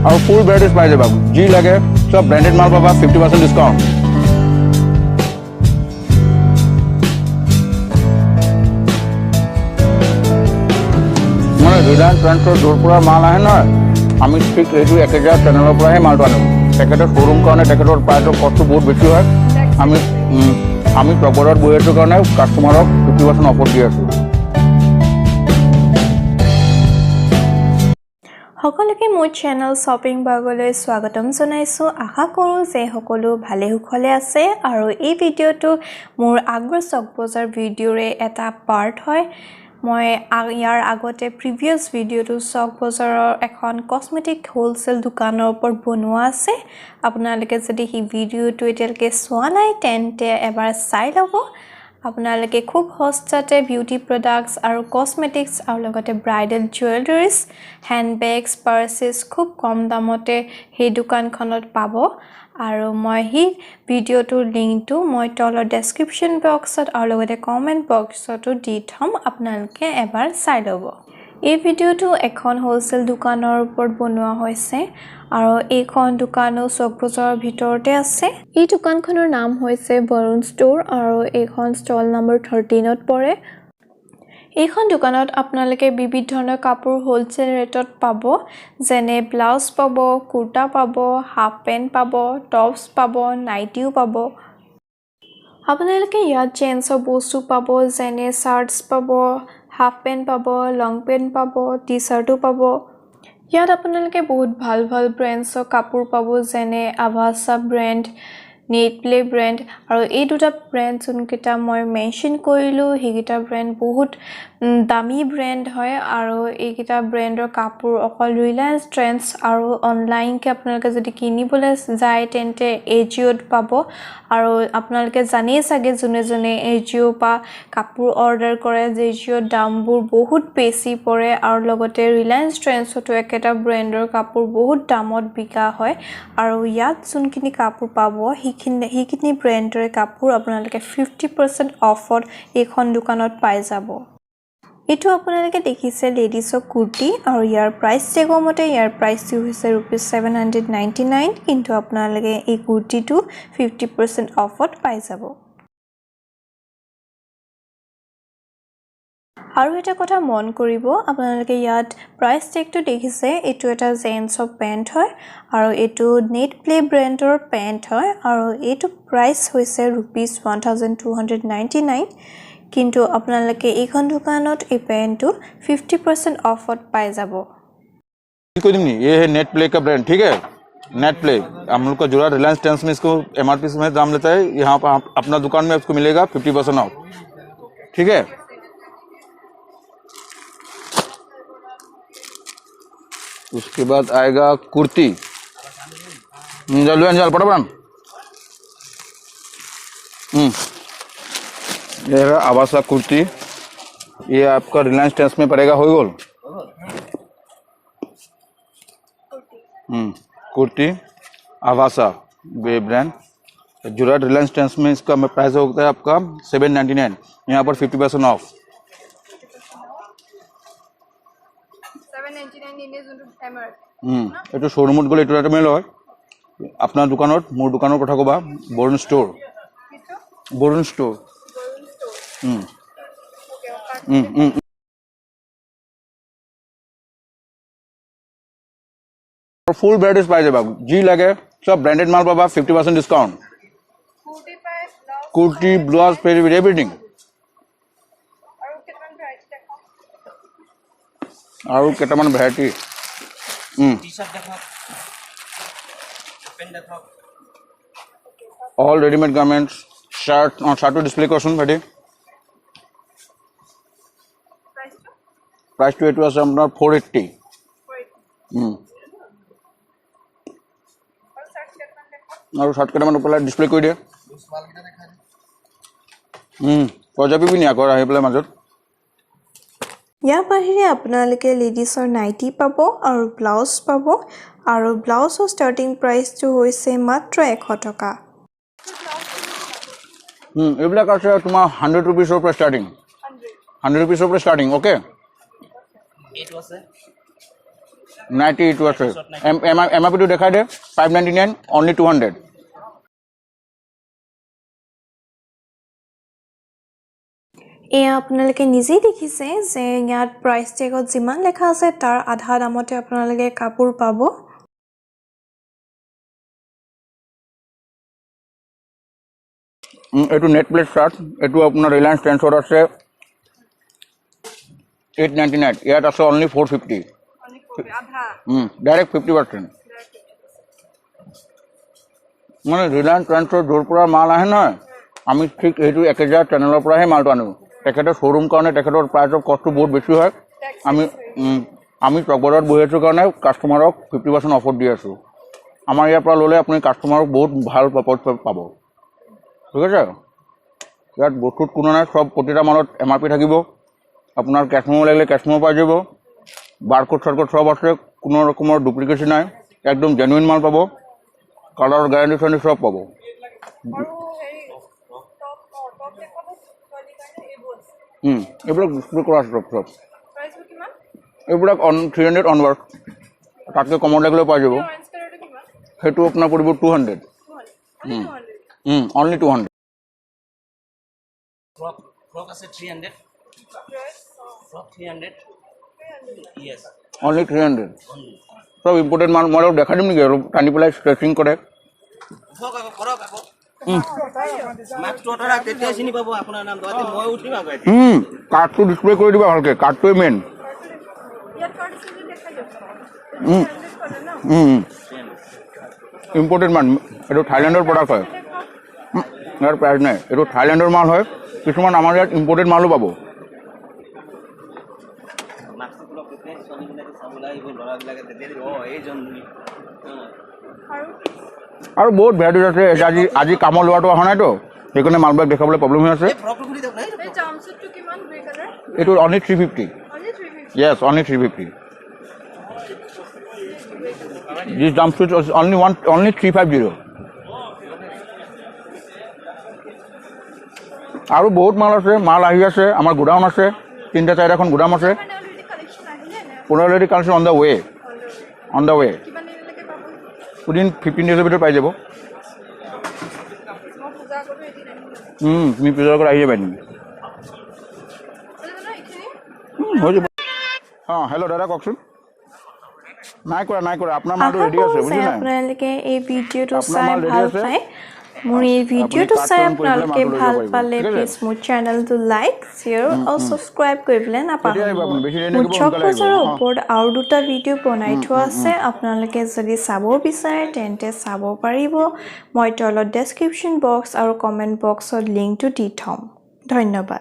और full varieties पाई जाबा जी लगे सब ब्रांडेड माल पाबा 50% डिस्काउंट रिलायंस ट्रेंड्सर जोरपुरा माल आहे ना आमी ठीक एटू 1000 चैनलर पराहे मालটো আনো পেকেটৰ শোৰুম কাৰণে পেকেটৰ প্ৰাইচৰ কষ্ট বহুত বেছি হয় আমি প্ৰবৰত বইটো কাৰণে কাস্টমাৰক 50% অফাৰ দি আছো সকলোকে মোৰ চেনেল শপিং বাগলৈ স্বাগতম জনাইছো আশা কৰো যে সকলো ভালে কুশলে আছে আৰু এই ভিডিওটো মোৰ আগ্ৰহ চক বজাৰ ভিডিওৰে এটা পাৰ্ট হয় মই ইয়াৰ আগতে প্ৰিভিয়াস ভিডিওটো চক বজাৰৰ এখন কসমেটিক হোলসেল দোকানৰ ওপৰত বনোৱা আছে আপোনালোকে যদি এই ভিডিওটো এতিয়ালৈকে চোৱা নাই তেন্তে এবাৰ চাই লব আপোনালোকে খুব সস্তাতে বিউটি প্ৰডাক্টস আৰু কসমেটিক্স আৰু লগতে ব্ৰাইডাল জুৱেলাৰিজ হ্যান্ডবেগস পাৰ্সেস খুব কম দামতে এই দোকানখনত পাব আৰু মই এই ভিডিওটোৰ লিংকটো মই তলৰ ডেসক্ৰিপচন বক্সত আৰু লগতে কমেন্ট বক্সতো দি থম আপোনালোকে এবাৰ চাই লব এই ভিডিওটো এখন হোলসেল দোকানৰ ওপৰত বনোৱা হৈছে আৰু এইখন দোকানো চক বজাৰৰ ভিতৰতে আছে এই দোকানখনৰ নাম হৈছে বৰুণ ষ্ট'ৰ আৰু এইখন ষ্টল নম্বৰ 13ত পৰে এইখন দোকানত আপোনালোকে বিবিধ ধৰণৰ কাপোৰ হোলসেল ৰেটত পাব যেনে ব্লাউজ পাব কুৰ্তা পাব হাফ পেন্ট পাব টপস পাব নাইটিও পাব আপোনালোকে ইয়াত জেন্সৰ বস্তু পাব যেনে শাৰ্টস পাব হাফ পেন্ট পাব লং পেন্ট পাব টি-শাৰ্টও পাব ইয়াত আপোনালোকে বহুত ভাল ভাল ব্ৰেণ্ডৰ কাপোৰ পাব যেনে আভাসা ব্ৰেণ্ড নেট প্লে ব্ৰেণ্ড আৰু এই দুটা ব্ৰেণ্ড যোনকেইটা মই মেনশন কৰিলো হেগিটা ব্ৰেণ্ড বহুত দামী ব্ৰেণ্ড হয় আৰু এইকেইটা ব্ৰেণ্ডৰ কাপোৰ অকল ৰিলায়েন্স ট্ৰেন্ডছ আৰু অনলাইন কে আপোনালোকে যদি কিনিবলৈ যায় তেন্তে এজিঅ'ত পাব আৰু আপোনালোকে জানেই চাগে জনে এজিঅ' পা কাপোৰ অৰ্ডাৰ কৰে যে এজিঅ'ৰ দামবোৰ বহুত বেছি পৰে আৰু লগতে ৰিলায়েন্স ট্ৰেন্ডছতো একেটা ব্ৰেণ্ডৰ কাপোৰ বহুত দামত বিকা হয় আৰু ইয়াত যোনখিনি কাপোৰ পাব হিকিনি ব্ৰেণ্ডৰ কাপোৰ আপোনালোকে 50% অফত এইখন দোকানত পাই যাব এটো আপোনালোকে দেখিছে লেডিছৰ কুৰ্তি আৰু ইয়াৰ প্ৰাইস চেগৰ মতে ইয়াৰ প্ৰাইসটো হৈছে ₹799 কিন্তু আপোনালোকে এই কুৰ্তিটো 50% অফত পাই যাব আৰু এটা কথা মন কৰিব আপোনালোকে ইয়াত প্ৰাইস টেগটো দেখিছে এটো এটা জেন্সৰ পেন্ট হয় আৰু এটো নেট প্লে ব্ৰেণ্ডৰ পেন্ট হয় আৰু এটো প্ৰাইস হৈছে ₹1299 কিন্তু আপোনালোকে এইখন দোকানত এই পেন্টটো 50% অফত পাই যাব को दिन ये है नेट प्ले का ब्रांड ठीक है नेट प्ले हम लोग का जुड़ा रिलायंस ट्रेंड्स में इसको एमआरपी में दाम लेता है यहाँ पर अपना दुकान में इसको मिलेगा 50% ऑफ ठीक है उसके बाद आएगा कुर्ती जल्दी पटापट ये है आवासा कुर्ती ये आपका रिलायंस ट्रेंड्स में पड़ेगा हो गोल कुर्ती आवासा ये ब्रांड जुड़ा रिलायंस ट्रेंड्स में इसका प्राइस होता है आपका 799 यहाँ पर 50% ऑफ 799 शोरूम गले ये मिल अपना दुकान मोर दुकान कथा कबा बरुण स्टोर फुल वैराइटीज पाई जाबा जी लगे सब ब्रांडेड माल पाबा 50% डिस्काउंट कुर्ती ब्लाउज एवरीथिंग আৰু কেটামান ভ্যাৰাইটি টি-শাৰ্ট দেখক পেন দেখক অল ৰেডিমেড গাৰ্মেন্টস শাৰ্ট শাৰ্টও ডিসপ্লে কৰছুন ভাইটি প্ৰাইসটো এটো আছে আপোনাৰ 480 আৰু শাৰ্ট কেটামান ওপৰলৈ ডিসপ্লে কৰি দিয়ে পজাবি বিনি আগৰ আহি পেলাই মাজত ইয়াৰ বাহিৰে আপোনালোকে লেডিছৰ নাইটি পাব আৰু ব্লাউজ পাব আৰু ব্লাউজৰ ষ্টাৰ্টিং প্ৰাইসটো হৈছে মাত্ৰ 100 টকা এইবিলাক আছে তোমাৰ 100 रुपीसৰ পৰা ষ্টাৰ্টিং 100 रुपीसৰ পৰা ষ্টাৰ্টিং ওকে এইটো আছে 90 এইটো আছে এমআৰপিটো দেখাই দে 599 অনলি 200 এয়া আপোনালোকে নিজেই দেখিছে যে ইয়াত প্ৰাইচ টেগত যিমান লেখা আছে তাৰ আধা দামতে আপোনালোকে কাপোৰ পাব এইটো নেট প্লেট শাৰ্ট এইটো আপোনাৰ ৰিলায়েন্স ট্ৰেন্ডছত আছে 899 ইয়াত আছে অনলি 450 ডাইৰেক্ট 50% মানে ৰিলায়েন্স ট্ৰেন্ডছত য'ৰ পৰা মাল আহে নহয় আমি ঠিক এইটো 1000 চেনেলৰ পৰাহে মালটো আনো তেখেতৰ শ্ব'ৰুম কাৰণে তেখেতৰ প্ৰাইচ অফ কষ্টটো বহুত বেছি হয় আমি চকবজাৰত বহি আছোঁ কাৰণে কাষ্টমাৰক 50% অফাৰ দি আছোঁ আমাৰ ইয়াৰ পৰা ল'লে আপুনি কাষ্টমাৰক বহুত ভাল পাব ঠিক আছে ইয়াত বস্তুত কোনো নাই সব প্ৰতিটা মালত এমআৰপি থাকিব আপোনাৰ কেছ মেমো লাগিলে কেছ মেমো পাই যাব বাৰকোড চাৰকোড সব আছে কোনো ৰকমৰ ডুপ্লিকেশ্যন নাই একদম জেনুইন মাল পাব কালাৰৰ গ্যাৰাণ্টি চাৰেণ্টি সব পাব এইবিলাক ডিসপ্লে কৰা আছে সব এইবিলাক 300 অনৱাৰ্ড তাতকৈ কমত লাগিলে পাই যাব সেইটো আপোনাৰ পৰিব 200 only 200 Frog is 300. Frog 300. Yes. only 300 সব ইম্পৰ্টেড মাল মই দেখা দিম নেকি আৰু টানি পেলাই ষ্ট্ৰেচিং কৰে Frog ako, frog ako. Max total ak তেতিয়া চিনি পাব আপোনাৰ নাম দতে মই উঠিম আকৌ কাৰ্ডটো ডিসপ্লে কৰি দিবা ভালকে কাৰ্ডটোই মেইন ইম্পৰ্টেড মাল এইটো থাইলেণ্ডৰ প্ৰডাক্ট হয় ইয়াৰ প্ৰাইচ নাই এইটো থাইলেণ্ডৰ মাল হয় কিছুমান আমাৰ ইয়াত ইম্পৰ্টেড মালো পাব মাক্স ব্লক তে সনি বিলাকে চাবলৈ আহিব লৰা বিলাকে তেতিয়া এইজন আৰু বহুত ভেৰাইটিজ আছে আজি কামৰ লোৱাটো অহা নাইতো সেইকাৰণে মালবিলাক দেখাবলৈ প্ৰব্লেম হৈ আছে এইটো only 350 yes only 350 this jumpsuit is only 350 আৰু বহুত মাল আছে মাল আহি আছে আমাৰ গোডাউন আছে 3-4খন গোডাউন আছে already collection on the way within 15 days ভিতৰত পাই যাব তুমি পূজা কৰি আহি যাবা নেকি হৈ যাব হেল্ল' দাদা কওকচোন নাই কৰা আপোনাৰ মালটো ৰেডি আছে বুজি নাই আপোনালোকে এই ভিডিঅ'টো চাই ভাল পায় মোৰ এই ভিডিঅ'টো চাই আপোনালোকে ভাল পালে প্লিজ মোৰ চেনেলটো লাইক শ্বেয়াৰ আৰু সাবস্ক্ৰাইব কৰিবলৈ নাপাহৰিব মোৰ চকবজাৰৰ ওপৰত আৰু দুটা ভিডিঅ' বনাই থোৱা আছে আপোনালোকে যদি চাব বিচাৰে তেন্তে চাব পাৰিব মই তলত ডেছক্ৰিপশ্যন বক্স আৰু কমেণ্ট বক্সত লিংকটো দি থ'ম ধন্যবাদ